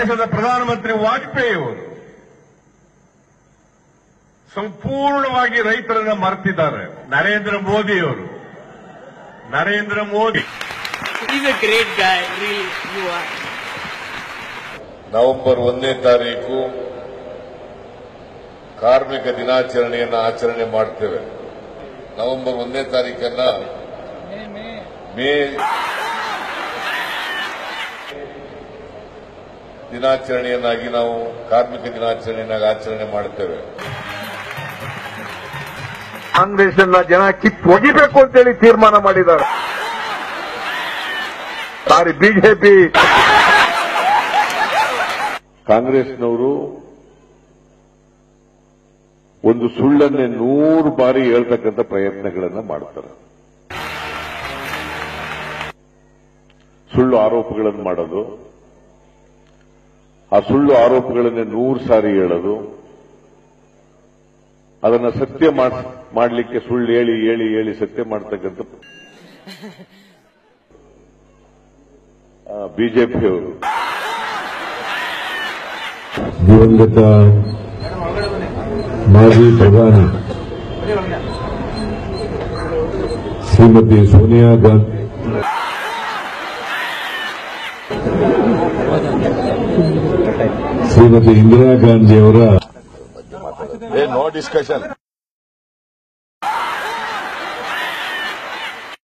ದೇಶದ ಪ್ರಧಾನಮಂತ್ರಿ ವಾಜಪೇಯಿ ಅವರು ಸಂಪೂರ್ಣವಾಗಿ ರೈತರನ್ನ ಮರೆತಿದ್ದಾರೆ. ನರೇಂದ್ರ ಮೋದಿ ಅವರು He's a great guy, really, you are. November 1ನೇ ತಾರೀಕು ಕಾರ್ಮಿಕ ದಿನಾಚರಣೆಯನ್ನು ಆಚರಣೆ ಮಾಡ್ತೇವೆ. ನವೆಂಬರ್ 1ನೇ ತಾರೀಕನ್ನ ಮೇ ದಿನಾಚರಣೆಯನ್ನಾಗಿ ನಾವು ಕಾರ್ಮಿಕ ದಿನಾಚರಣೆಯನ್ನಾಗಿ ಆಚರಣೆ ಮಾಡುತ್ತೇವೆ. ಕಾಂಗ್ರೆಸ್ನ ಜನ ಕಿತ್ತು ಒಗಿಬೇಕು ಅಂತೇಳಿ ತೀರ್ಮಾನ ಮಾಡಿದ್ದಾರೆ. ಸಾರಿ, ಬಿಜೆಪಿ ಕಾಂಗ್ರೆಸ್ನವರು ಒಂದು ಸುಳ್ಳನ್ನೇ 100 ಬಾರಿ ಹೇಳ್ತಕ್ಕಂಥ ಪ್ರಯತ್ನಗಳನ್ನು ಮಾಡ್ತಾರೆ. ಸುಳ್ಳು ಆರೋಪಗಳನ್ನು ಮಾಡೋದು, ಆ ಸುಳ್ಳು ಆರೋಪಗಳನ್ನೇ 100 ಸಾರಿ ಹೇಳೋದು, ಅದನ್ನ ಸತ್ಯ ಮಾಡಲಿಕ್ಕೆ ಸುಳ್ಳು ಹೇಳಿ ಹೇಳಿ ಹೇಳಿ ಸತ್ಯ ಮಾಡ್ತಕ್ಕಂಥ ಬಿಜೆಪಿಯವರು. ದಿವಂಗತ ಮಾಜಿ ಪ್ರಧಾನಿ ಶ್ರೀಮತಿ ಸೋನಿಯಾ ಗಾಂಧಿ ಶ್ರೀಮತಿ ಇಂದಿರಾ ಗಾಂಧಿ ಅವರ ನೋ ಡಿಸ್ಕಷನ್.